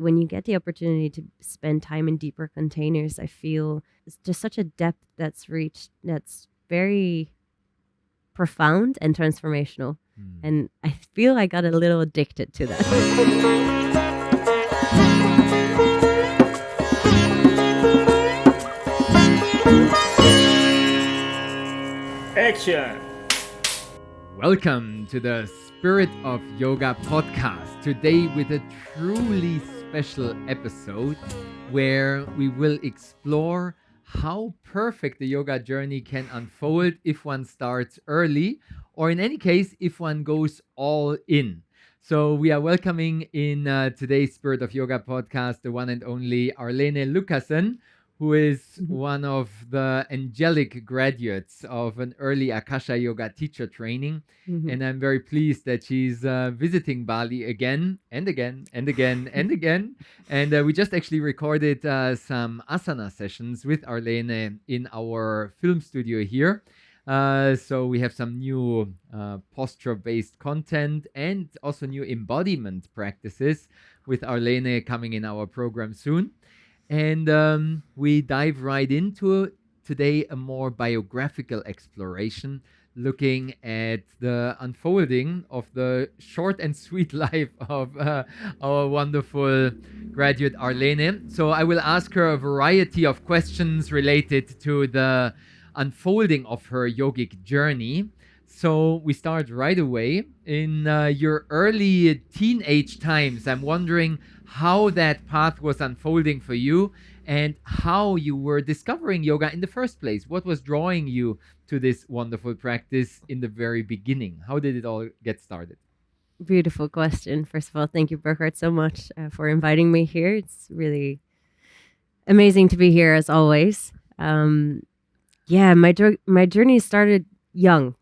when you get the opportunity to spend time in deeper containers, I feel it's just such a depth that's reached that's very profound and transformational. And I feel I got a little addicted to that. Action! Welcome to the Spirit of Yoga podcast. Today with a truly special episode where we will explore how perfect the yoga journey can unfold if one starts early, or in any case, if one goes all in. So we are welcoming in today's Spirit of Yoga podcast the one and only Arlene Lucassen, who is one of the angelic graduates of an early Akasha Yoga teacher training. And I'm very pleased that she's visiting Bali again and again and again and again. And we just actually recorded some asana sessions with Arlene in our film studio here. So we have some new posture-based content and also new embodiment practices with Arlene coming in our program soon. And we dive right into today a more biographical exploration, looking at the unfolding of the short and sweet life of our wonderful graduate Arlene. So I will ask her a variety of questions related to the unfolding of her yogic journey. So we start right away. In your early teenage times, I'm wondering how that path was unfolding for you and how you were discovering yoga in the first place. What was drawing you to this wonderful practice in the very beginning? How did it all get started? Beautiful question. First of all, thank you, Burkhard, so much for inviting me here. It's really amazing to be here as always. My journey started young,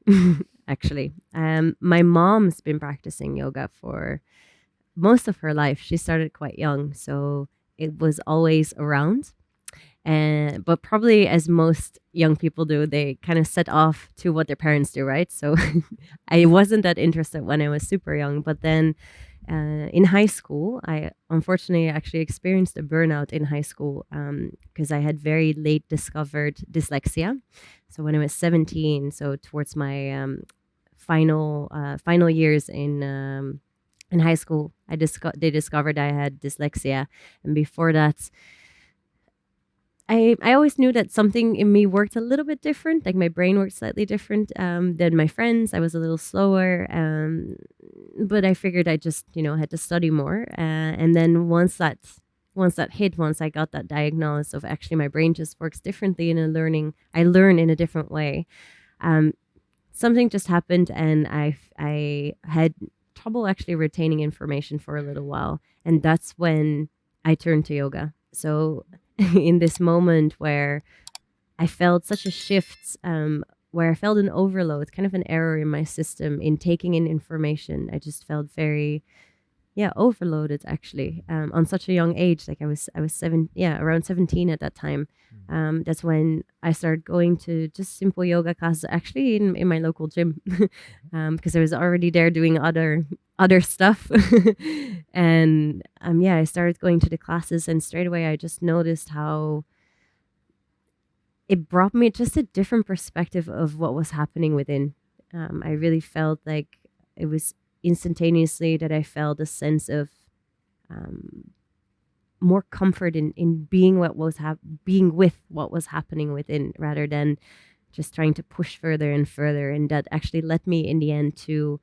actually. My mom's been practicing yoga for most of her life. She started quite young, so it was always around. But probably as most young people do, they kind of set off to what their parents do, right? So I wasn't that interested when I was super young. But then in high school, I unfortunately actually experienced a burnout in high school because I had very late discovered dyslexia. So when I was 17, so towards my final years in high school, they discovered I had dyslexia, and before that, I always knew that something in me worked a little bit different. Like my brain worked slightly different than my friends. I was a little slower, but I figured I just had to study more. And then once I got that diagnosis of actually my brain just works differently I learn in a different way. Something just happened, and I had trouble actually retaining information for a little while, and that's when I turned to yoga. So in this moment where I felt such a shift, where I felt an overload, kind of an error in my system in taking in information, I just felt very overloaded actually on such a young age. Like I was around 17 at that time. That's when I started going to just simple yoga classes, actually in my local gym, because I was already there doing other stuff. And I started going to the classes, and straight away I just noticed how it brought me just a different perspective of what was happening within. I really felt like it was instantaneously that I felt a sense of more comfort in being being with what was happening within, rather than just trying to push further and further. And that actually led me in the end to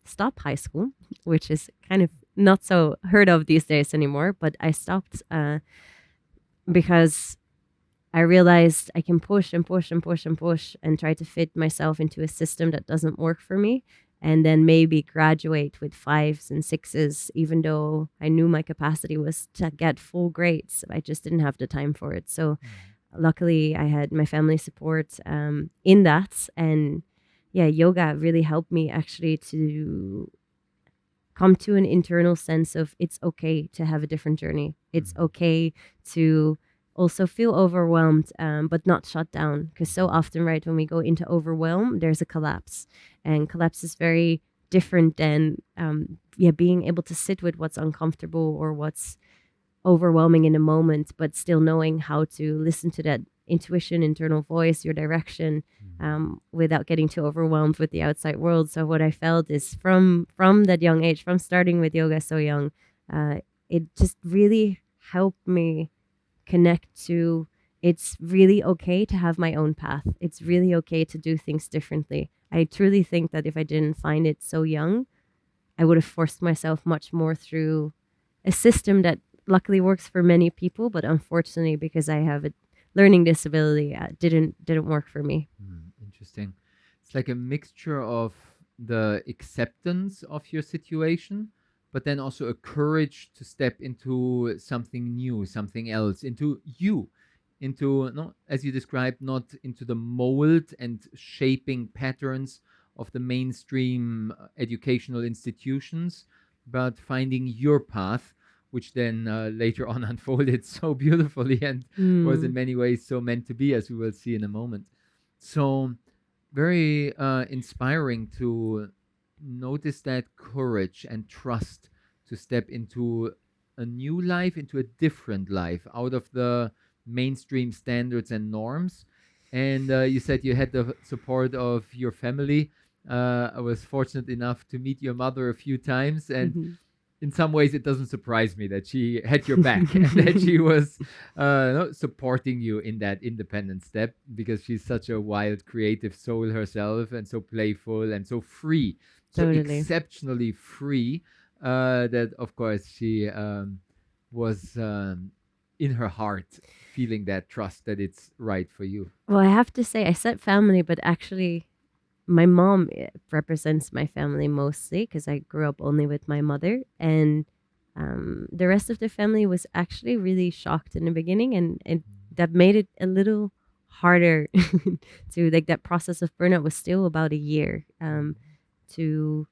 stop high school, which is kind of not so heard of these days anymore. But I stopped because I realized I can push and push and push and push and try to fit myself into a system that doesn't work for me, and then maybe graduate with 5s and 6s, even though I knew my capacity was to get full grades. I just didn't have the time for it. So luckily I had my family support in that. And yoga really helped me actually to come to an internal sense of it's okay to have a different journey. It's okay to also feel overwhelmed, but not shut down. Because so often, right, when we go into overwhelm, there's a collapse. And collapse is very different than being able to sit with what's uncomfortable or what's overwhelming in a moment, but still knowing how to listen to that intuition, internal voice, your direction, without getting too overwhelmed with the outside world. So what I felt is from that young age, from starting with yoga so young, it just really helped me connect to, it's really okay to have my own path. It's really okay to do things differently. I truly think that if I didn't find it so young, I would have forced myself much more through a system that luckily works for many people, but unfortunately, because I have a learning disability, didn't work for me. Interesting. It's like a mixture of the acceptance of your situation, but then also a courage to step into something new, something else, into you, into, no, as you described, not into the mold and shaping patterns of the mainstream educational institutions, but finding your path, which then later on unfolded so beautifully and was in many ways so meant to be, as we will see in a moment. So very inspiring to notice that courage and trust to step into a new life, into a different life, out of the mainstream standards and norms. And you said you had the support of your family. I was fortunate enough to meet your mother a few times, and in some ways it doesn't surprise me that she had your back and that she was supporting you in that independent step, because she's such a wild creative soul herself, and so playful and so free, so Totally. exceptionally free, that of course she was in her heart feeling that trust that it's right for you. Well, I have to say, I said family, but actually, my mom represents my family mostly because I grew up only with my mother, and the rest of the family was actually really shocked in the beginning, and that made it a little harder to, like, that process of burnout was still about a year, to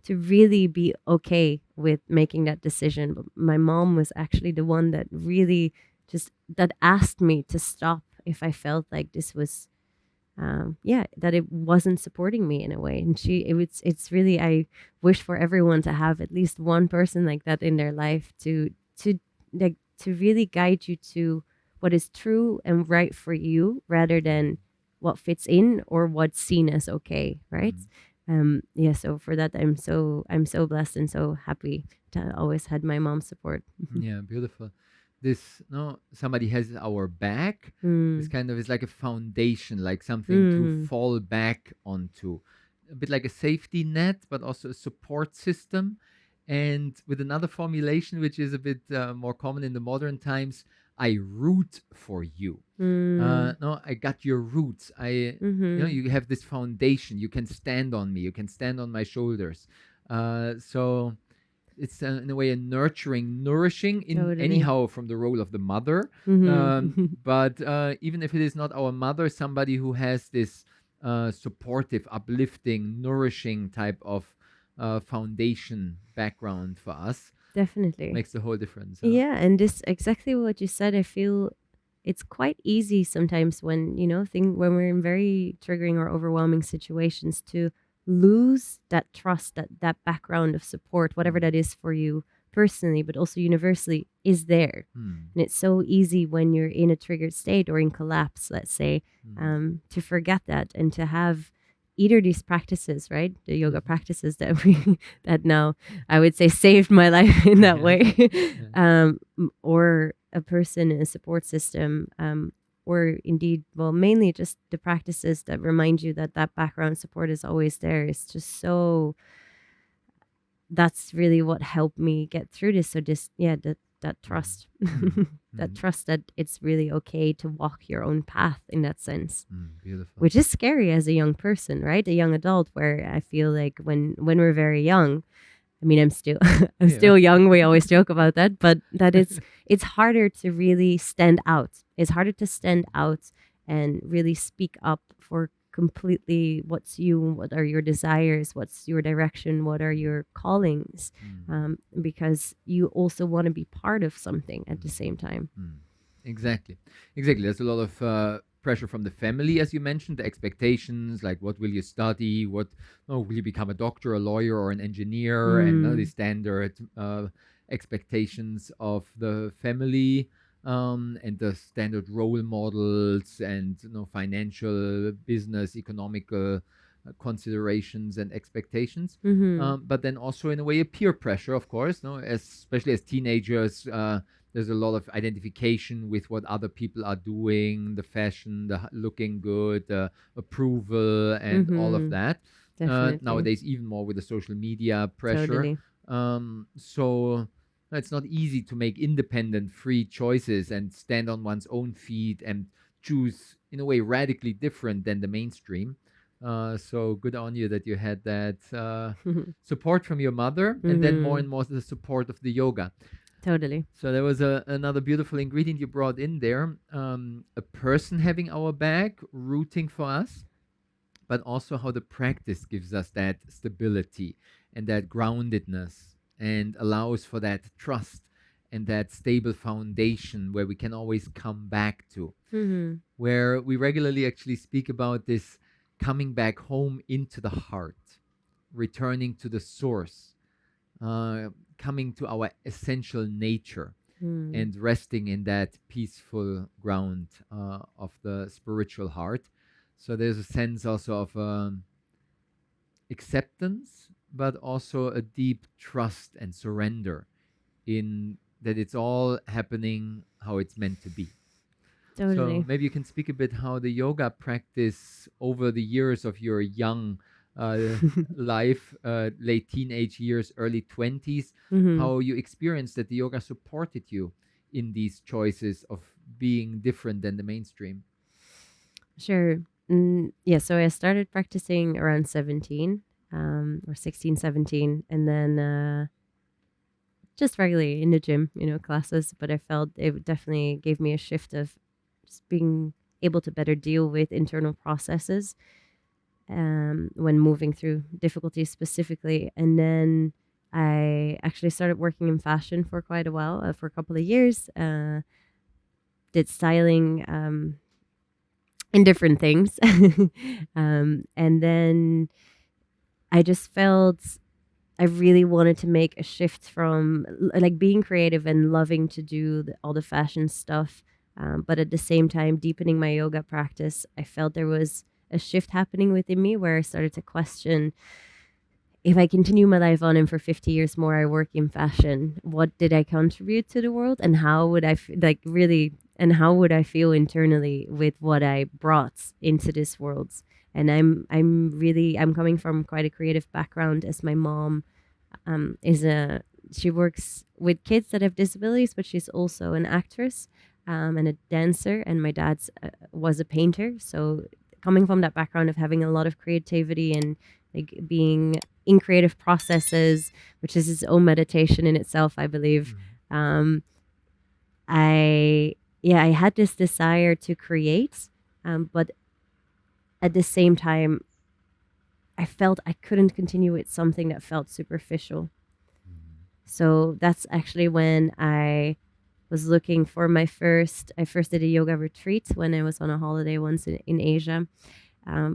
really be okay with making that decision. But my mom was actually the one that really just that asked me to stop if I felt like this was that it wasn't supporting me in a way. And it's really, I wish for everyone to have at least one person like that in their life to like to really guide you to what is true and right for you, rather than what fits in or what's seen as okay, right? Yeah, so for that, I'm so blessed and so happy to always had my mom's support. Yeah, beautiful. This, no, somebody has our back. This kind of is like a foundation, like something to fall back onto, a bit like a safety net, but also a support system. And with another formulation, which is a bit more common in the modern times, I root for you. No, I got your roots. You have this foundation. You can stand on me. You can stand on my shoulders. So it's in a way a nurturing, nourishing, in Totally. anyhow from the role of the mother. But even if it is not our mother, somebody who has this supportive, uplifting, nourishing type of foundation background for us Definitely. makes the whole difference. Yeah, and this exactly what you said. I feel it's quite easy sometimes when when we're in very triggering or overwhelming situations to lose that trust, that background of support, whatever that is for you personally, but also universally, is there. And it's so easy when you're in a triggered state or in collapse, let's say, to forget that and to have either these practices, right? The yoga practices that that now I would say saved my life in that way, or a person in a support system, or indeed, well, mainly just the practices that remind you that that background support is always there. It's just so, that's really what helped me get through this. So just, that trust, that trust that it's really okay to walk your own path in that sense. Beautiful. Which is scary as a young person, right? A young adult, where I feel like when we're very young, I mean, I'm still still young. We always joke about that, but that it's harder to really stand out. It's harder to stand out and really speak up for completely what's you, what are your desires, what's your direction, what are your callings, because you also want to be part of something at the same time. Exactly. There's a lot of pressure from the family, as you mentioned, the expectations, like what will you study, will you become a doctor, a lawyer, or an engineer, and the standard expectations of the family, and the standard role models and financial, business, economical considerations and expectations. Mm-hmm. But then also in a way a peer pressure, of course, no, especially as teenagers. There's a lot of identification with what other people are doing, the fashion, the looking good, the approval, and all of Mm-hmm. that. Definitely. Nowadays, even more with the social media pressure. Totally. So it's not easy to make independent, free choices and stand on one's own feet and choose in a way radically different than the mainstream. So good on you that you had that support from your mother, and then more Mm-hmm. and more the support of the yoga. Totally. So there was another beautiful ingredient you brought in there, a person having our back, rooting for us, but also how the practice gives us that stability and that groundedness and allows for that trust and that stable foundation where we can always come back to. Mm-hmm. Where we regularly actually speak about this coming back home into the heart, returning to the source, coming to our essential nature, Mm. and resting in that peaceful ground of the spiritual heart. So there's a sense also of acceptance, but also a deep trust and surrender in that it's all happening how it's meant to be. So Totally. maybe you can speak a bit how the yoga practice over the years of your young life, late teenage years, early 20s, Mm-hmm. how you experienced that the yoga supported you in these choices of being different than the mainstream. Sure. Yeah, so I started practicing around 17, or 16, 17, and then just regularly in the gym, classes. But I felt it definitely gave me a shift of just being able to better deal with internal processes when moving through difficulties specifically. And then I actually started working in fashion for quite a while, for a couple of years. Did styling in different things. And then I just felt I really wanted to make a shift from like being creative and loving to do all the fashion stuff, but at the same time deepening my yoga practice. I felt there was a shift happening within me where I started to question, if I continue my life on and for 50 years more I work in fashion, what did I contribute to the world, and how would like really, and how would I feel internally with what I brought into this world? And I'm coming from quite a creative background, as my mom is a she works with kids that have disabilities, but she's also an actress and a dancer. And my dad's was a painter, so coming from that background of having a lot of creativity and like being in creative processes, which is its own meditation in itself, I believe. Um, I had this desire to create, but at the same time, I felt I couldn't continue with something that felt superficial. So that's actually when I was looking for I first did a yoga retreat when I was on a holiday once in Asia,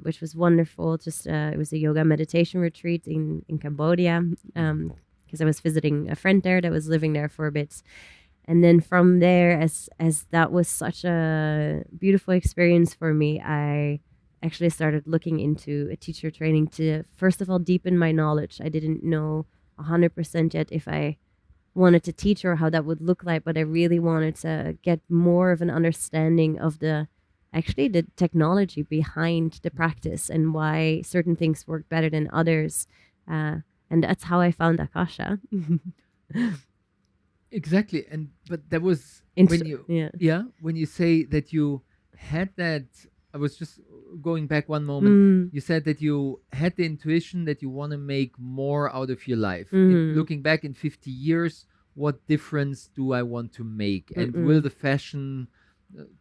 which was wonderful. Just it was a yoga meditation retreat in Cambodia, because I was visiting a friend there that was living there for a bit. And then from there, as that was such a beautiful experience for me, I actually started looking into a teacher training to first of all deepen my knowledge. I didn't know 100% yet if I wanted to teach or how that would look like, but I really wanted to get more of an understanding of the technology behind the practice and why certain things work better than others. And that's how I found Akasha. Exactly, and but that was when you Yeah. when you say that you had that. I was just going back one moment. Mm. You said that you had the intuition that you want to make more out of your life. Mm. Looking back in 50 years, what difference do I want to make? And will Mm-mm. the fashion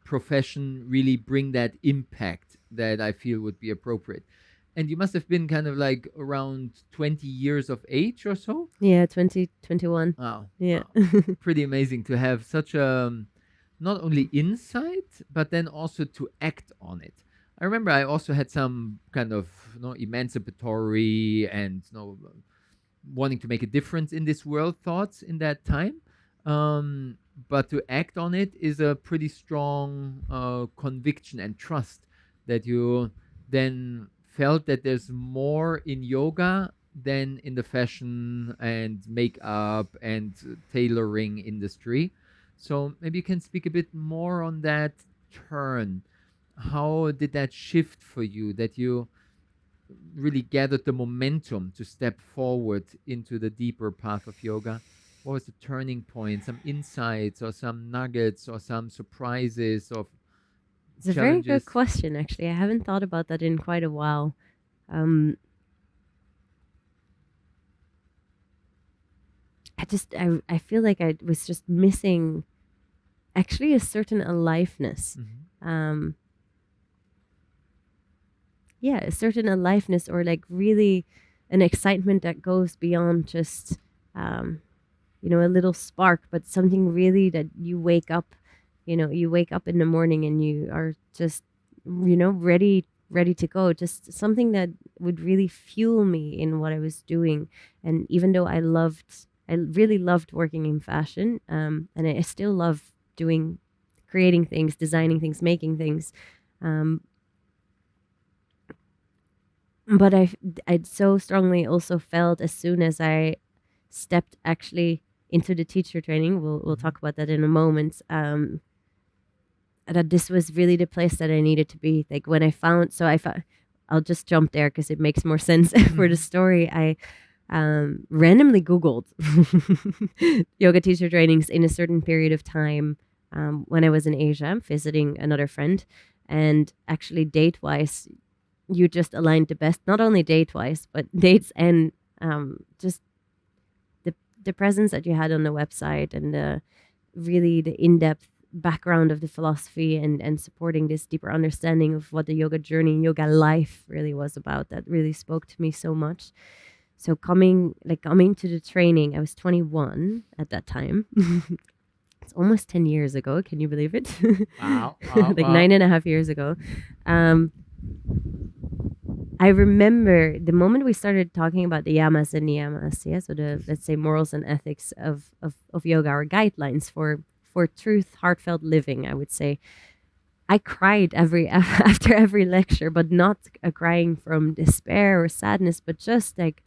profession really bring that impact that I feel would be appropriate? And you must have been kind of like around 20 years of age or so. Yeah, 2021. Wow. Yeah. Pretty amazing to have such a not only insight, but then also to act on it. I remember I also had some kind of emancipatory and wanting to make a difference in this world thoughts in that time. But to act on it is a pretty strong conviction and trust that you then felt that there's more in yoga than in the fashion and makeup and tailoring industry. So maybe you can speak a bit more on that turn. How did that shift for you that you really gathered the momentum to step forward into the deeper path of yoga? What was the turning point? Some insights or some nuggets or some surprises of It's a very good challenges? question, actually. I haven't thought about that in quite a while. Um, I feel like I was just missing actually a certain aliveness. Mhm. Yeah, a certain aliveness, or like really an excitement that goes beyond just, a little spark, but something really that you wake up, you wake up in the morning and you are just, ready to go. Just something that would really fuel me in what I was doing. And even though I really loved working in fashion, and I still love creating things, designing things, making things. Um, but I so strongly also felt as soon as I stepped actually into the teacher training, we'll Mhm. talk about that in a moment, that this was really the place that I needed to be. Like when I found, so I found, I'll just jump there because it makes more sense for the Mhm. story. I randomly Googled yoga teacher trainings in a certain period of time, when I was in Asia visiting another friend. And actually, date wise, you just aligned the best, not only date wise, but dates and just the presence that you had on the website, and the in-depth background of the philosophy, and supporting this deeper understanding of what the yoga journey, yoga life really was about. That really spoke to me so much. So coming to the training, I was 21 at that time. It's almost 10 years ago. Can you believe it? Wow, wow, Like wow. 9.5 years ago. Um, I remember the moment we started talking about the yamas and niyamas, yeah, so the, let's say, morals and ethics of yoga, or guidelines for truth, heartfelt living, I would say. I cried every after every lecture, but not a crying from despair or sadness, but just like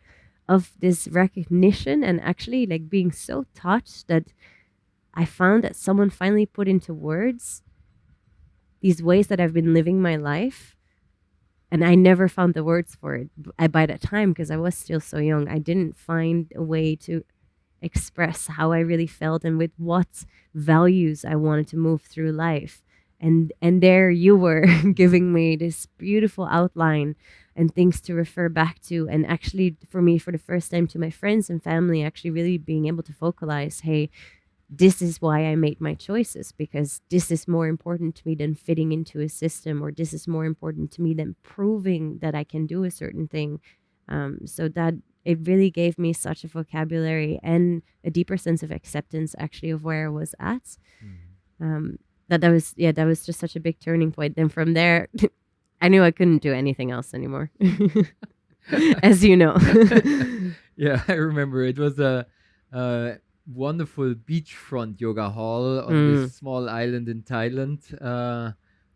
of this recognition, and actually like being so touched that I found that someone finally put into words these ways that I've been living my life. And I never found the words for it. By that time, because I was still so young, I didn't find a way to express how I really felt and with what values I wanted to move through life. And there you were giving me this beautiful outline and things to refer back to. And actually, for me, for the first time, to my friends and family, actually really being able to vocalize, hey, this is why I made my choices, because this is more important to me than fitting into a system, or this is more important to me than proving that I can do a certain thing. So that it really gave me such a vocabulary and a deeper sense of acceptance, actually, of where I was at. Mhm. Um, that was just such a big turning point. Then from there, I knew I couldn't do anything else anymore, as you know. Yeah, I remember it was a wonderful beachfront yoga hall on this Mm, small island in Thailand.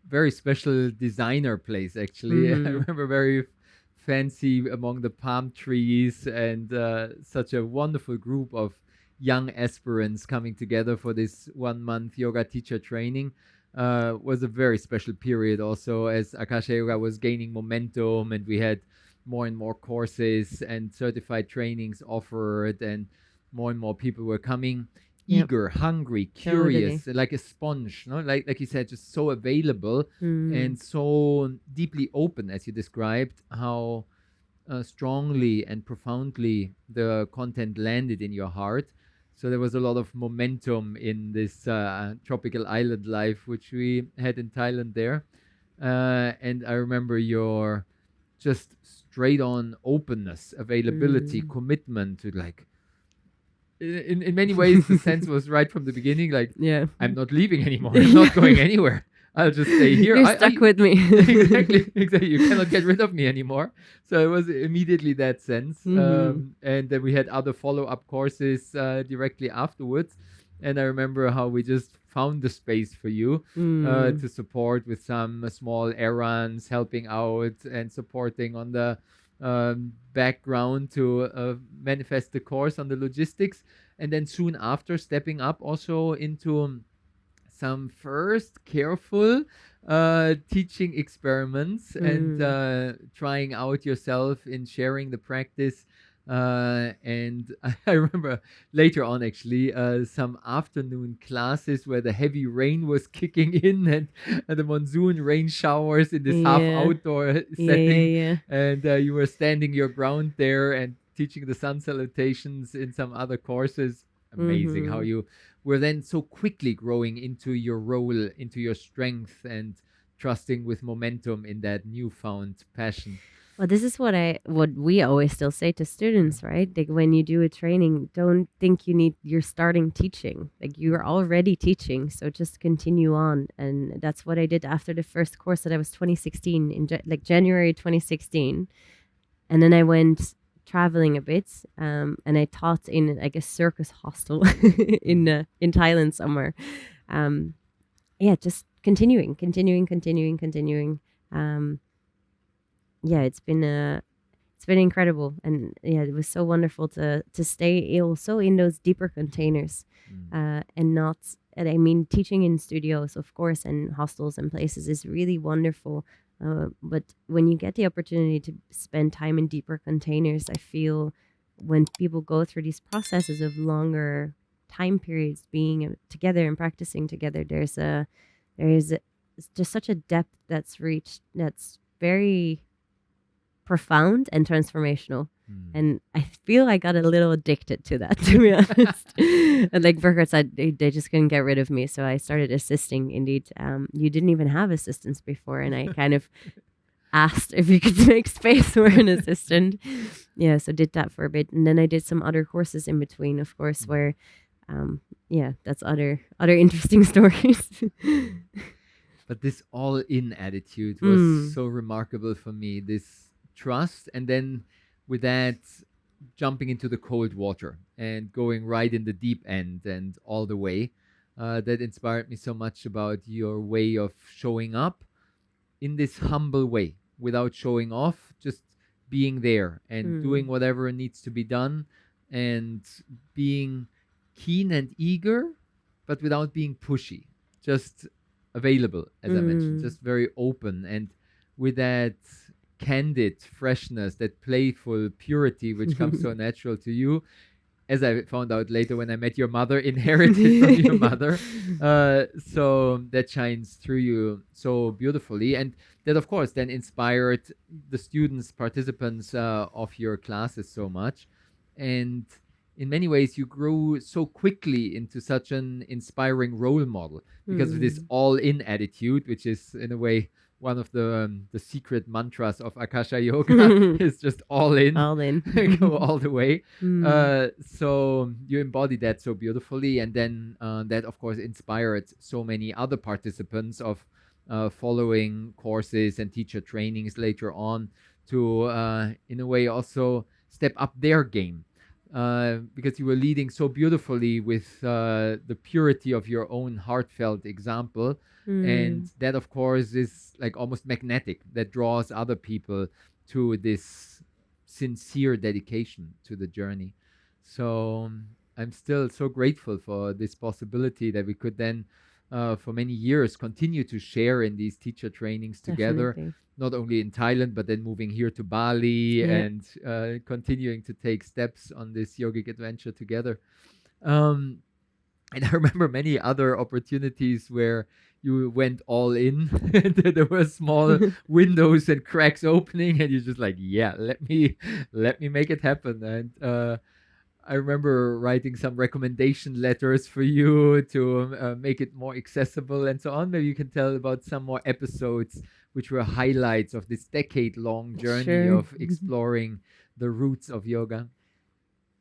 Very special designer place, actually. I hmm. remember very fancy among the palm trees, and such a wonderful group of young aspirants coming together for this 1 month yoga teacher training. Was a very special period also, as Akasha Yoga was gaining momentum, and we had more and more courses and certified trainings offered, and more people were coming, Yep, eager, hungry, totally. curious, like a sponge, no, like you said, just so available Mm, and so deeply open, as you described how strongly and profoundly the content landed in your heart. So there was a lot of momentum in this tropical island life which we had in Thailand there. And I remember your just straight on openness, availability, mm. commitment to, like, in many ways the sense was right from the beginning, like, Yeah. I'm not leaving anymore. I'm not going anywhere. I'll just stay here. You're stuck with me. Exactly. You cannot get rid of me anymore. So it was immediately that sense. Hmm. And then we had other follow-up courses directly afterwards. And I remember how we just found the space for you Mm. to support with some small errands, helping out and supporting on the background to manifest the course on the logistics. And then soon after, stepping up also into some first careful teaching experiments and Mm. trying out yourself in sharing the practice. And I remember later on, actually, some afternoon classes where the heavy rain was kicking in and the monsoon rain showers in this half Yeah. outdoor Yeah. setting. Yeah. And you were standing your ground there and teaching the sun salutations in some other courses. Amazing how Hmm. you were then so quickly growing into your role, into your strength, and trusting with momentum in that newfound passion. Well, this is what we always still say to students, right? Like when you do a training, don't think you're starting teaching. Like you're already teaching, so just continue on. And that's what I did after the first course that I was 2016 in like January 2016, and then I went traveling a bit, and I taught in like a circus hostel in Thailand somewhere. Um, yeah, just continuing. Um, yeah, it's been incredible, and yeah, it was so wonderful to stay also in those deeper containers, Mm. and not. And I mean, teaching in studios, of course, and hostels and places is really wonderful. But when you get the opportunity to spend time in deeper containers, I feel when people go through these processes of longer time periods being together and practicing together, there is just such a depth that's reached that's very profound and transformational. Mm. And I feel I got a little addicted to that, to be honest. And like Burkhard said, they just couldn't get rid of me. So I started assisting. Indeed, you didn't even have assistants before. And I kind of asked if you could make space for an assistant. Yeah, so did that for a bit. And then I did some other courses in between, of course, Mm. where, yeah, that's other interesting stories. But this all in attitude was Mm. so remarkable for me. This trust, and then with that, jumping into the cold water and going right in the deep end and all the way. That inspired me so much about your way of showing up in this humble way without showing off, just being there and doing Mm. whatever needs to be done and being keen and eager, but without being pushy, just available, as I mentioned, Mm. just very open and with that candid freshness, that playful purity which comes so natural to you, as I found out later when I met your mother, inherited from your mother. So that shines through you so beautifully. And that, of course, then inspired the students, participants of your classes so much. And in many ways, you grew so quickly into such an inspiring role model because of this Mm. all in attitude, which is, in a way, one of the secret mantras of Akasha Yoga is just all in, All in. go all the way. Mm. So you embody that so beautifully, and then that of course inspired so many other participants of following courses and teacher trainings later on to, in a way, also step up their game. Because you were leading so beautifully with the purity of your own heartfelt example, and Mm. that of course is like almost magnetic, that draws other people to this sincere dedication to the journey. So I'm still so grateful for this possibility that we could then, for many years, continue to share in these teacher trainings together, Definitely. not only in Thailand, but then moving here to Bali Yeah. and continuing to take steps on this yogic adventure together. Um, and I remember many other opportunities where you went all in. And there were small windows and cracks opening, and you're just like, yeah, let me make it happen. And I remember writing some recommendation letters for you to make it more accessible and so on. Maybe you can tell about some more episodes which were highlights of this decade-long journey Sure. of exploring the roots of yoga.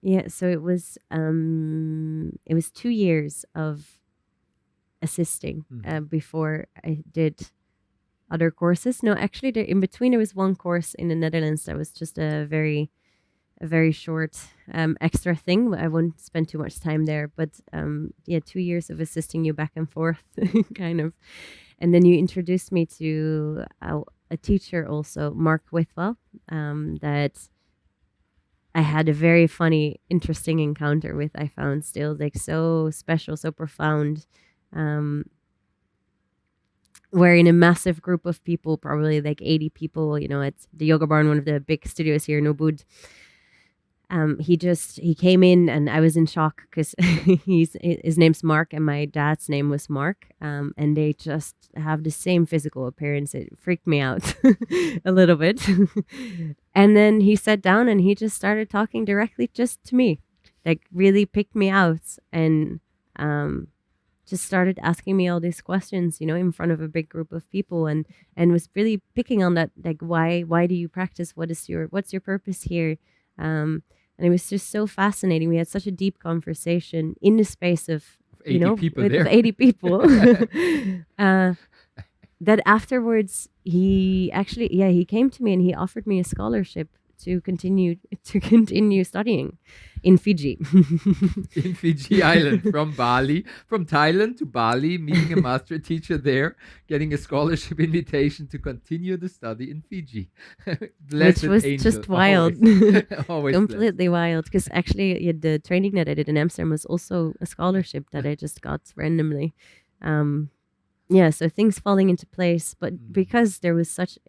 Yeah, so it was 2 years of assisting before I did other courses. No, actually, in between there was one course in the Netherlands that was just a very short extra thing. I won't spend too much time there, but yeah, 2 years of assisting you back and forth, kind of. And then you introduced me to a teacher also, Mark Witwell, that I had a very funny, interesting encounter with. I found still like so special, so profound. We're in a massive group of people, probably like 80 people, at the Yoga Barn, one of the big studios here in Ubud. He came in and I was in shock because his name's Mark and my dad's name was Mark. And they just have the same physical appearance. It freaked me out a little bit. And then he sat down and he just started talking directly just to me, like really picked me out and just started asking me all these questions, in front of a big group of people and was really picking on that, like, why do you practice? What's your purpose here? And it was just so fascinating. We had such a deep conversation in the space of 80 people there. Of 80 people. That afterwards he came to me and he offered me a scholarship to continue studying in Fiji. In Fiji Island, from Thailand to Bali, meeting a master teacher there, getting a scholarship invitation to continue the study in Fiji. Which was angel. Just wild. Always completely wild, because actually the training that I did in Amsterdam was also a scholarship that I just got randomly. So things falling into place, but because there was such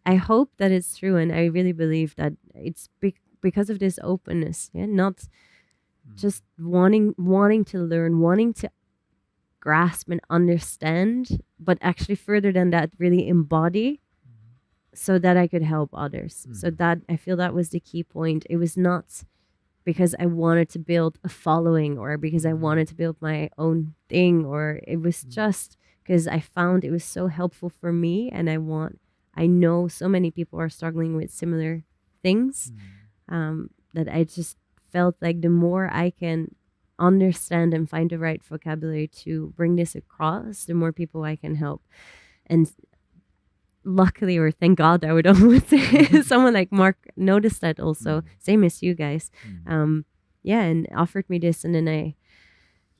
I hope that it's true, and I really believe that it's because of this openness, not just wanting to learn, wanting to grasp and understand, but actually further than that, really embody, so that I could help others. So that I feel that was the key point. It was not because I wanted to build a following or because I wanted to build my own thing, or it was just because I found it was so helpful for me, and I know so many people are struggling with similar things, that I just felt like the more I can understand and find the right vocabulary to bring this across, the more people I can help. And luckily, or thank God, I would almost say, someone like Mark noticed that also, same as you guys. And offered me this, and then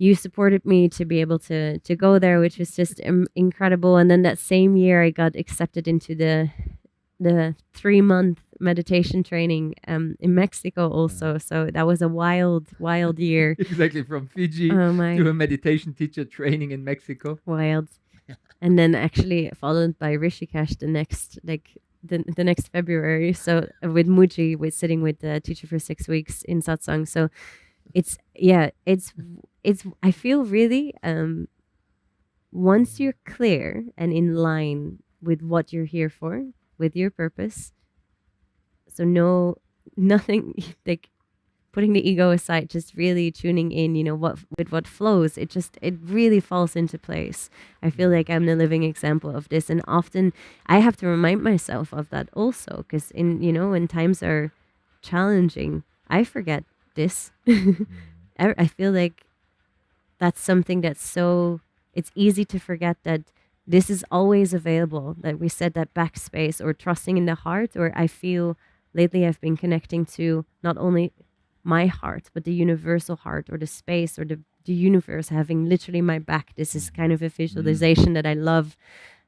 you supported me to be able to go there, which was just incredible. And then that same year, I got accepted into the 3-month meditation training in Mexico also. So that was a wild year. Exactly, from Fiji to a meditation teacher training in Mexico. Wild. And then actually followed by Rishikesh the next February. So with Muji, with sitting with the teacher for 6 weeks in satsang. So it's I feel really once you're clear and in line with what you're here for, with your purpose, so nothing like putting the ego aside, just really tuning in, what flows, it really falls into place. I feel like I'm the living example of this, and often I have to remind myself of that also, because when times are challenging, I forget this. I feel like that's something that's it's easy to forget that this is always available, that we said that backspace or trusting in the heart, or I feel lately I've been connecting to not only my heart, but the universal heart, or the space, or the universe having literally my back. This is kind of a visualization that I love,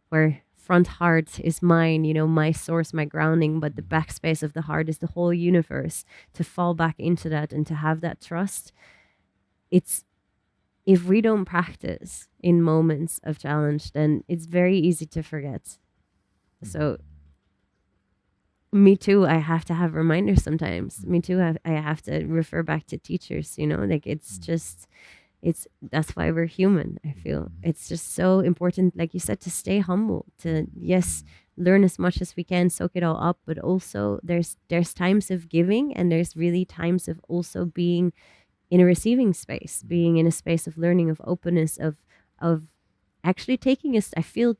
where front heart is mine, my source, my grounding, but the backspace of the heart is the whole universe. To fall back into that and to have that trust, if we don't practice in moments of challenge, then it's very easy to forget. So me too, I have to have reminders sometimes. Me too, I have to refer back to teachers, that's why we're human. I feel it's just so important, like you said, to stay humble, to learn as much as we can, soak it all up, but also there's times of giving, and there's really times of also being in a receiving space, being in a space of learning, of openness, of actually taking us. I feel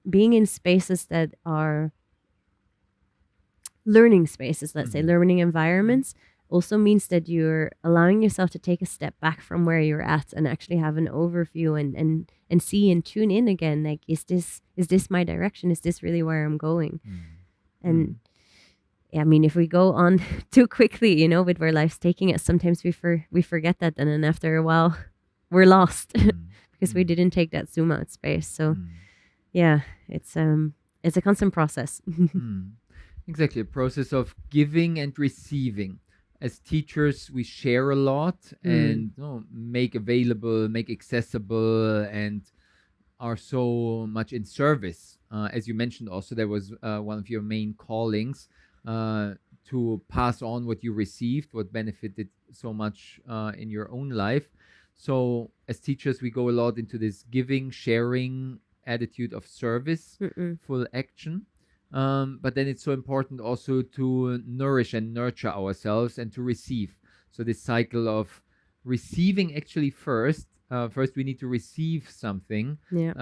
being in spaces that are learning spaces, let's say learning environments, also means that you're allowing yourself to take a step back from where you're at and actually have an overview and see and tune in again. Like, is this my direction? Is this really where I'm going? And I mean, if we go on too quickly, with where life's taking us, sometimes we forget that, and then after a while, we're lost because we didn't take that zoom out space. So, yeah, it's a constant process. Exactly, a process of giving and receiving. As teachers, we share a lot and make available, make accessible, and are so much in service. As you mentioned, also there was one of your main callings to pass on what you received, what benefited so much in your own life. So as teachers, we go a lot into this giving, sharing attitude of service, full action. But then it's so important also to nourish and nurture ourselves and to receive. So this cycle of receiving actually first. First, we need to receive something. Yeah.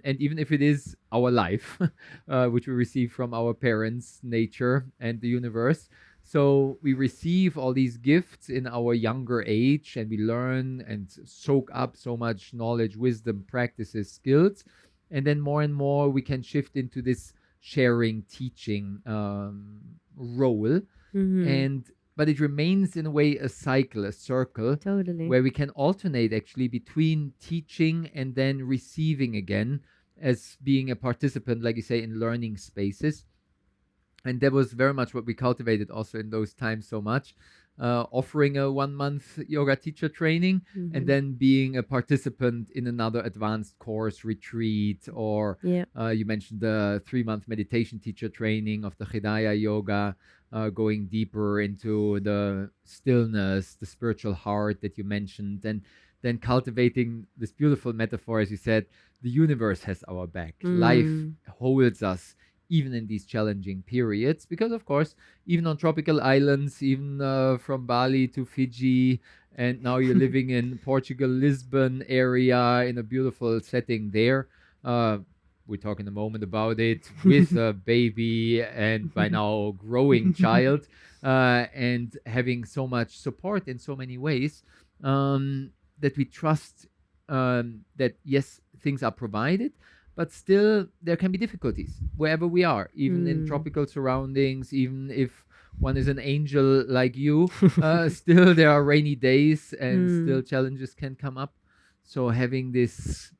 And even if it is our life, which we receive from our parents, nature, and the universe. So we receive all these gifts in our younger age and we learn and soak up so much knowledge, wisdom, practices, skills. And then more and more we can shift into this sharing, teaching role. But it remains in a way a cycle, a circle, Totally. where we can alternate actually between teaching and then receiving again as being a participant, like you say, in learning spaces. And that was very much what we cultivated also in those times so much. Offering a 1-month yoga teacher training and then being a participant in another advanced course retreat, or you mentioned the 3-month meditation teacher training of the Hridaya yoga, going deeper into the stillness, the spiritual heart that you mentioned, and then cultivating this beautiful metaphor, as you said, the universe has our back. Life holds us even in these challenging periods, because of course, even on tropical islands, even from Bali to Fiji, and now you're living in Portugal, Lisbon area, in a beautiful setting there. We'll talk in a moment about it, with a baby and by now growing child, and having so much support in so many ways, that we trust that yes, things are provided, but still there can be difficulties wherever we are, even in tropical surroundings, even if one is an angel like you, still there are rainy days and still challenges can come up. So having this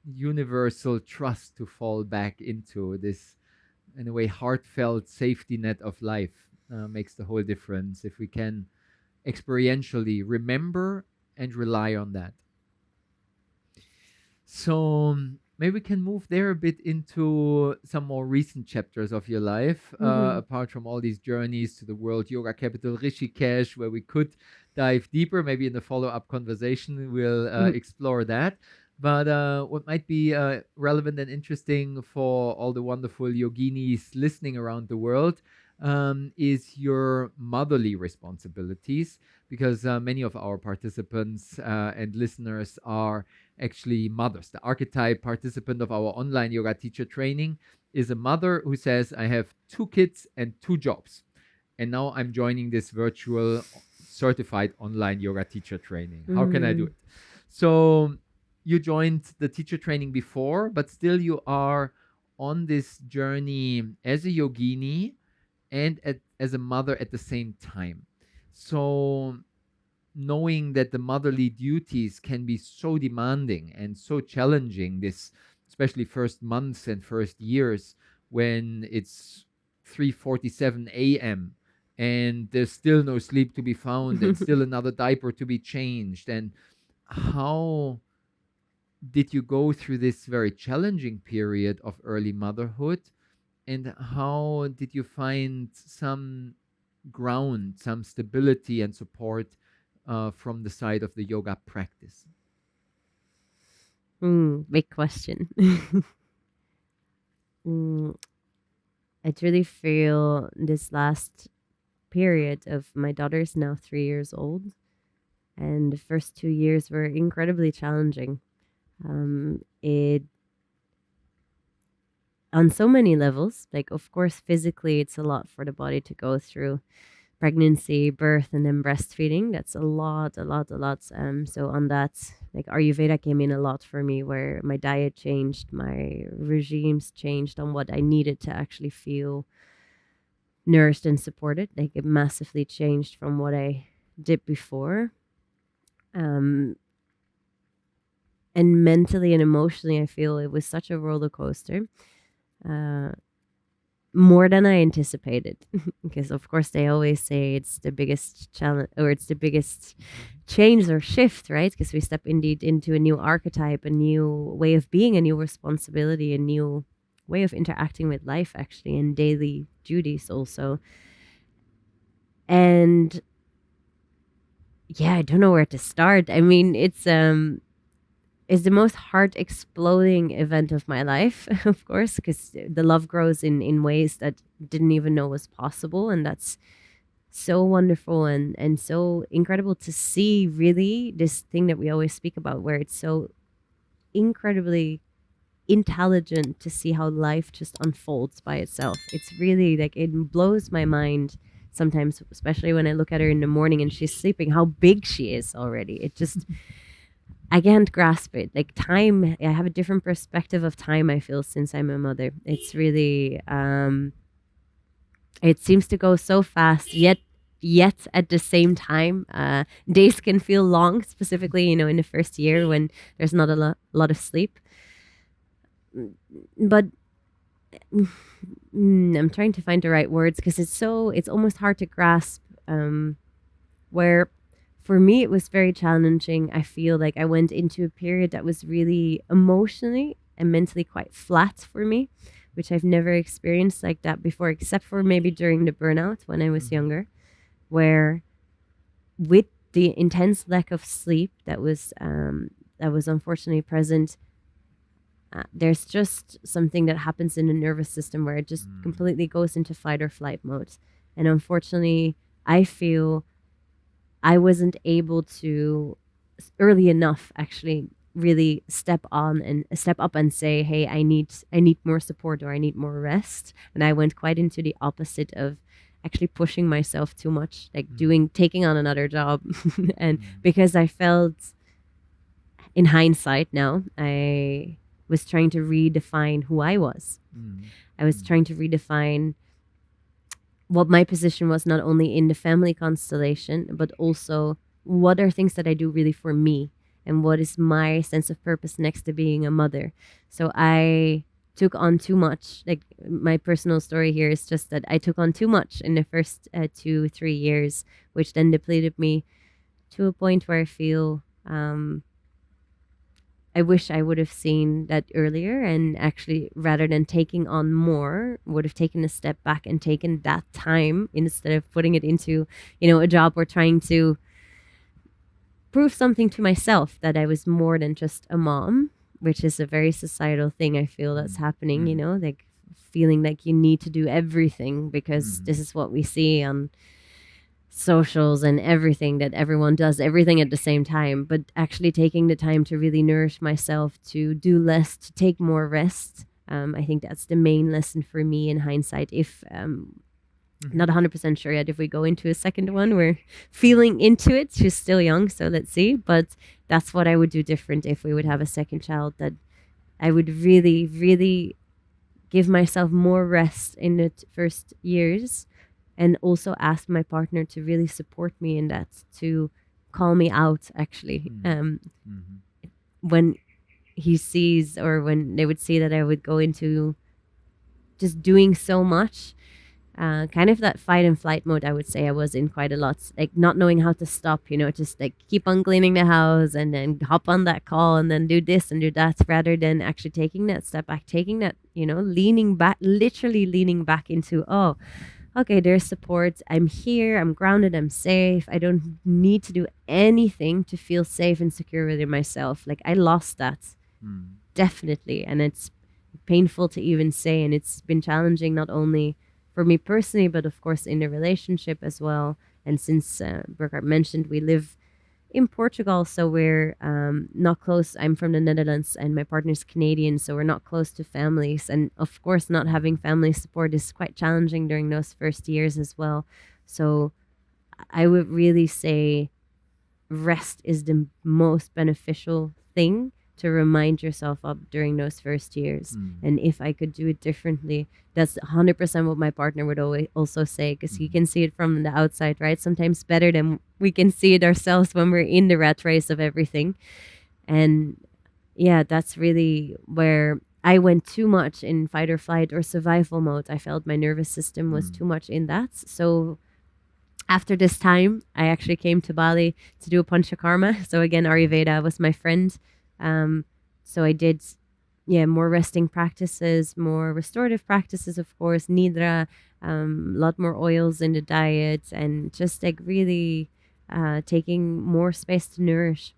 universal trust to fall back into, this in a way heartfelt safety net of life, makes the whole difference if we can experientially remember and rely on that. So maybe we can move there a bit into some more recent chapters of your life, apart from all these journeys to the world yoga capital Rishikesh, where we could dive deeper. Maybe in the follow-up conversation we'll explore that. But what might be relevant and interesting for all the wonderful yoginis listening around the world is your motherly responsibilities, because many of our participants and listeners are actually mothers. The archetype participant of our online yoga teacher training is a mother who says, I have 2 kids and 2 jobs. And now I'm joining this virtual certified online yoga teacher training. How can I do it? So you joined the teacher training before, but still you are on this journey as a yogini and as a mother at the same time. So knowing that the motherly duties can be so demanding and so challenging, this especially first months and first years, when it's 3:47 a.m. and there's still no sleep to be found and still another diaper to be changed. And how did you go through this very challenging period of early motherhood, and how did you find some ground, some stability and support from the side of the yoga practice? Big question. I really feel this last period of my daughter's now 3 years old, and the first 2 years were incredibly challenging. It on so many levels, like of course physically it's a lot for the body to go through, pregnancy, birth, and then breastfeeding. That's a lot, a lot, a lot. So on that, like Ayurveda came in a lot for me, where my diet changed, my regimes changed on what I needed to actually feel nourished and supported. Like it massively changed from what I did before. And mentally and emotionally, I feel it was such a roller coaster. More than I anticipated, because of course they always say it's the biggest challenge, or it's the biggest change or shift, right? Because we step indeed into a new archetype, a new way of being, a new responsibility, a new way of interacting with life, actually, and daily duties also. And yeah, I don't know where to start. I mean, it's the most heart exploding event of my life, of course, because the love grows in ways that didn't even know was possible. And that's so wonderful and so incredible to see, really, this thing that we always speak about, where it's so incredibly intelligent to see how life just unfolds by itself. It's really like, it blows my mind sometimes, especially when I look at her in the morning and she's sleeping, how big she is already. It just I can't grasp it. Like time, I have a different perspective of time, I feel, since I'm a mother. It's really it seems to go so fast, yet at the same time, days can feel long, specifically, in the first year when there's not a lot of sleep. But I'm trying to find the right words, because it's almost hard to grasp, where for me it was very challenging. I feel like I went into a period that was really emotionally and mentally quite flat for me, which I've never experienced like that before, except for maybe during the burnout when I was younger, where with the intense lack of sleep that was unfortunately present, there's just something that happens in the nervous system where it just completely goes into fight or flight mode. And unfortunately, I feel I wasn't able to early enough actually really step up and say, hey, I need more support, or I need more rest. And I went quite into the opposite of actually pushing myself too much, like taking on another job. And because I felt, in hindsight now, I was trying to redefine who I was. I was trying to redefine what my position was, not only in the family constellation, but also what are things that I do really for me, and what is my sense of purpose next to being a mother. So I took on too much. Like, my personal story here is just that I took on too much in the first 2-3 years, which then depleted me to a point where I feel I wish I would have seen that earlier, and actually, rather than taking on more, would have taken a step back and taken that time instead of putting it into, a job or trying to prove something to myself that I was more than just a mom, which is a very societal thing I feel that's happening, like feeling like you need to do everything because this is what we see on socials and everything, that everyone does everything at the same time. But actually taking the time to really nourish myself, to do less, to take more rest, I think that's the main lesson for me in hindsight. If not 100% sure yet if we go into a second one, we're feeling into it. She's still young, so let's see. But that's what I would do different if we would have a second child, that I would really, really give myself more rest in the first years, and also ask my partner to really support me in that, to call me out, actually. When he sees, or when they would see that I would go into just doing so much, kind of that fight and flight mode, I would say I was in quite a lot, like not knowing how to stop, just like keep on cleaning the house and then hop on that call and then do this and do that, rather than actually taking that step back, taking that, leaning back, literally leaning back into, oh, okay, there's support. I'm here. I'm grounded. I'm safe. I don't need to do anything to feel safe and secure within myself. Like, I lost that. Definitely. And it's painful to even say. And it's been challenging, not only for me personally, but of course in the relationship as well. And since Burkhard mentioned, we live in Portugal, so we're not close. I'm from the Netherlands and my partner's Canadian, so we're not close to families. And of course, not having family support is quite challenging during those first years as well. So I would really say rest is the most beneficial thing to remind yourself of during those first years. And if I could do it differently, that's 100% what my partner would always also say, because he can see it from the outside, right? Sometimes better than we can see it ourselves when we're in the rat race of everything. And yeah, that's really where I went too much in fight or flight or survival mode. I felt my nervous system was too much in that. So after this time, I actually came to Bali to do a panchakarma. So again, Ayurveda was my friend. So I did, more resting practices, more restorative practices, of course, nidra, a lot more oils in the diet, and just like really taking more space to nourish,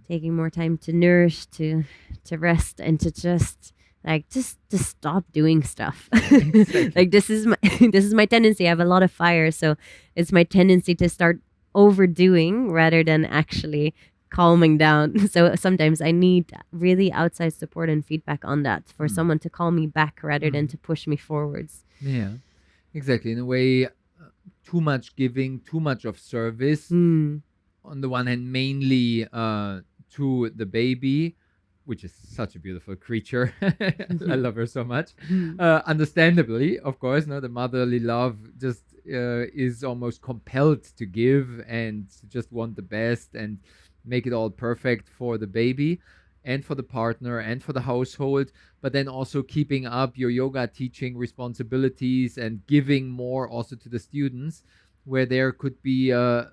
taking more time to nourish, to rest, and to just to stop doing stuff. Exactly. Like this is my this is my tendency. I have a lot of fire, so it's my tendency to start overdoing rather than actually calming down. So sometimes I need really outside support and feedback on that for someone to call me back rather than to push me forwards. Yeah, exactly. In a way, too much giving, too much of service. On the one hand, mainly to the baby, which is such a beautiful creature. I love her so much. Understandably, of course, no, the motherly love just is almost compelled to give and to just want the best and make it all perfect for the baby and for the partner and for the household, but then also keeping up your yoga teaching responsibilities and giving more also to the students, where there could be a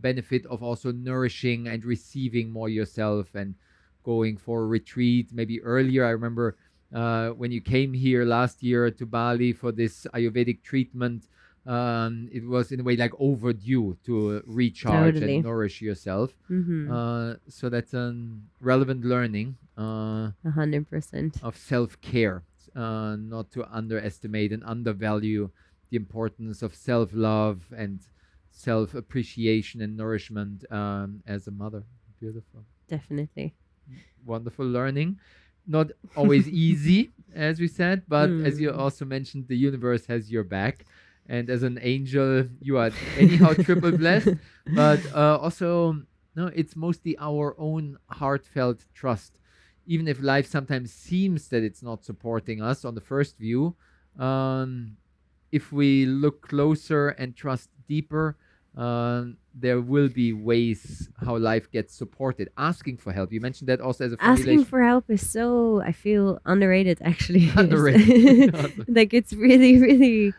benefit of also nourishing and receiving more yourself and going for a retreat maybe earlier. I remember when you came here last year to Bali for this Ayurvedic treatment, it was in a way like overdue to recharge Totally. and nourish yourself. So that's a relevant learning 100%. of self-care, not to underestimate and undervalue the importance of self-love and self-appreciation and nourishment as a mother. Beautiful. Definitely. Wonderful learning. Not always easy, as we said, but as you also mentioned, the universe has your back. And as an angel, you are anyhow triple blessed. But also, no, it's mostly our own heartfelt trust. Even if life sometimes seems that it's not supporting us on the first view, if we look closer and trust deeper, there will be ways how life gets supported. Asking for help. You mentioned that also as a formulation. Asking for help is so, I feel, underrated actually. Underrated. Awesome. Like it's really, really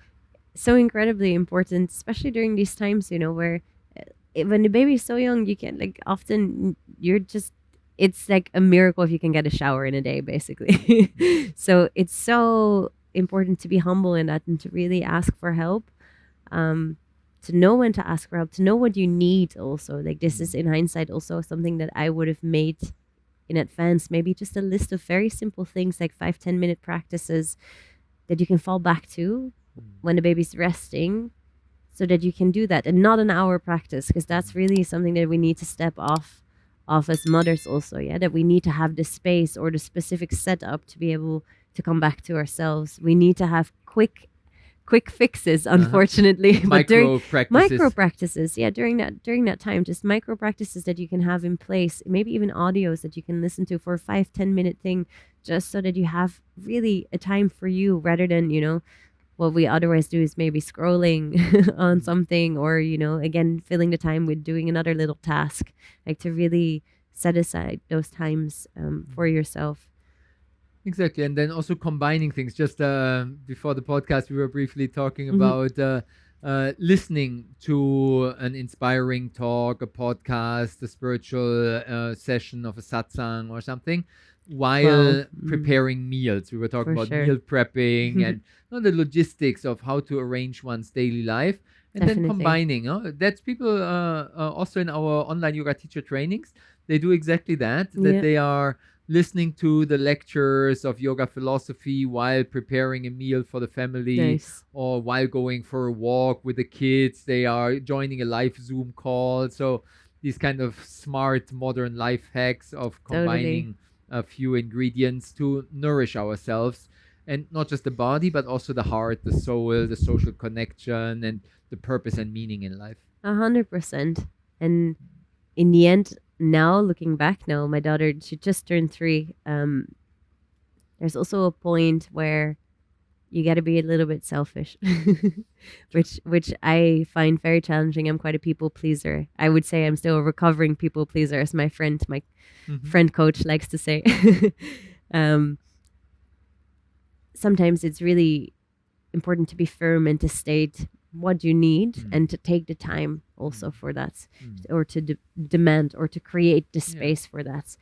so incredibly important, especially during these times, where when the baby is so young, you can often you're just, it's like a miracle if you can get a shower in a day, basically. So it's so important to be humble in that and to really ask for help. To know when to ask for help, to know what you need also. Like this is in hindsight also something that I would have made in advance, maybe just a list of very simple things like 5-10 minute practices that you can fall back to when the baby's resting, so that you can do that, and not an hour practice, because that's really something that we need to step off as mothers also, that we need to have the space or the specific setup to be able to come back to ourselves. We need to have quick fixes, unfortunately. But micro practices, during that time, just micro practices that you can have in place, maybe even audios that you can listen to for a 5-10 minute thing, just so that you have really a time for you, rather than what we otherwise do is maybe scrolling on something, or again filling the time with doing another little task. Like to really set aside those times for yourself. Exactly. And then also combining things. Just before the podcast, we were briefly talking about listening to an inspiring talk, a podcast, a spiritual session of a satsang or something, while preparing meals. We were talking about meal prepping and the logistics of how to arrange one's daily life. And then combining. That's people also in our online yoga teacher trainings. They do exactly that. That they are listening to the lectures of yoga philosophy while preparing a meal for the family, or while going for a walk with the kids. They are joining a live Zoom call. So these kind of smart modern life hacks of combining a few ingredients to nourish ourselves. And not just the body, but also the heart, the soul, the social connection, and the purpose and meaning in life. 100%. And in the end, now looking back now, my daughter, she just turned 3. There's also a point where you got to be a little bit selfish, which I find very challenging. I'm quite a people pleaser. I would say I'm still a recovering people pleaser, as my friend coach likes to say. Sometimes it's really important to be firm and to state what you need and to take the time also for that, or to demand or to create the space for that.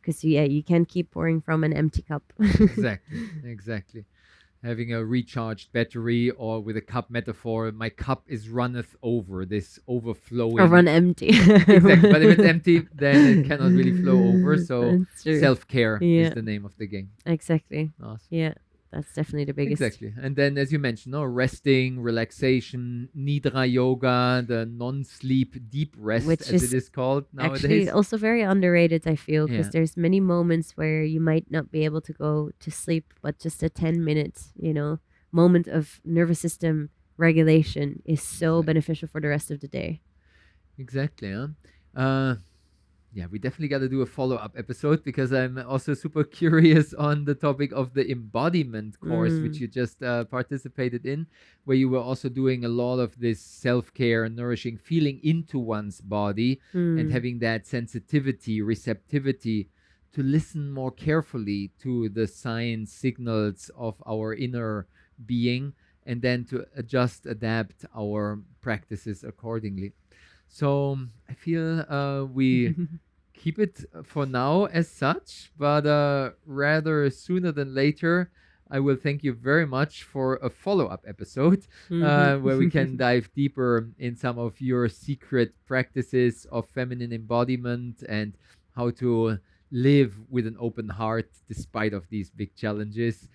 Because you can't keep pouring from an empty cup. Exactly. Having a recharged battery, or with a cup metaphor, my cup is runneth over, this overflowing. Or run empty. Exactly. But if it's empty, then it cannot really flow over. So self-care is the name of the game. Exactly. Awesome. Yeah. That's definitely the biggest. Exactly. And then, as you mentioned, resting, relaxation, Nidra yoga, the non-sleep deep rest, which as it is called nowadays. Actually, also very underrated, I feel, because there's many moments where you might not be able to go to sleep, but just a 10-minute, moment of nervous system regulation is so beneficial for the rest of the day. Exactly. Yeah, we definitely got to do a follow-up episode, because I'm also super curious on the topic of the embodiment course, which you just participated in, where you were also doing a lot of this self-care, nourishing, feeling into one's body and having that sensitivity, receptivity to listen more carefully to the signs, signals of our inner being, and then to adjust, adapt our practices accordingly. So I feel we keep it for now as such, but rather sooner than later, I will thank you very much for a follow-up episode where we can dive deeper in some of your secret practices of feminine embodiment and how to live with an open heart despite of these big challenges,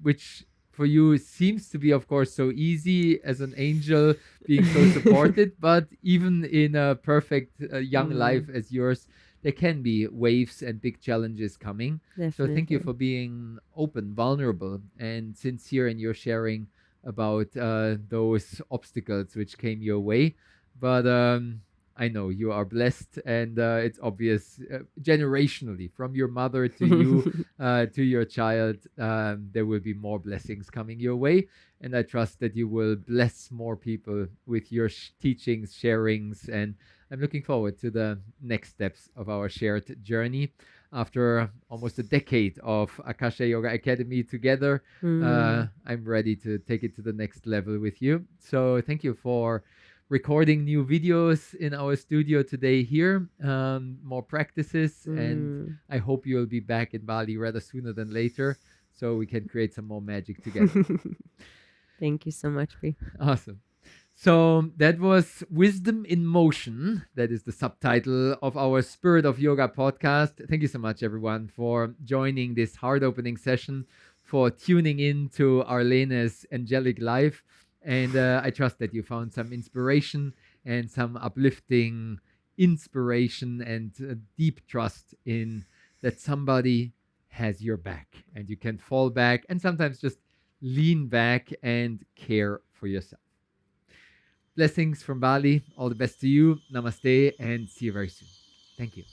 which for you seems to be, of course, so easy as an angel being so supported, but even in a perfect young life as yours, there can be waves and big challenges coming. Definitely. So thank you for being open, vulnerable, and sincere in your sharing about those obstacles which came your way. But I know you are blessed, and it's obvious generationally, from your mother to you to your child, there will be more blessings coming your way. And I trust that you will bless more people with your teachings, sharings, and I'm looking forward to the next steps of our shared journey. After almost a decade of Akasha Yoga Academy together, I'm ready to take it to the next level with you. So thank you for recording new videos in our studio today here, more practices, and I hope you'll be back in Bali rather sooner than later so we can create some more magic together. Thank you so much, Bri. Awesome. So that was Wisdom in Motion. That is the subtitle of our Spirit of Yoga podcast. Thank you so much, everyone, for joining this heart-opening session, for tuning in to Arlene's angelic life. And I trust that you found some inspiration and some uplifting inspiration and deep trust in that somebody has your back and you can fall back and sometimes just lean back and care for yourself. Blessings from Bali. All the best to you. Namaste and see you very soon. Thank you.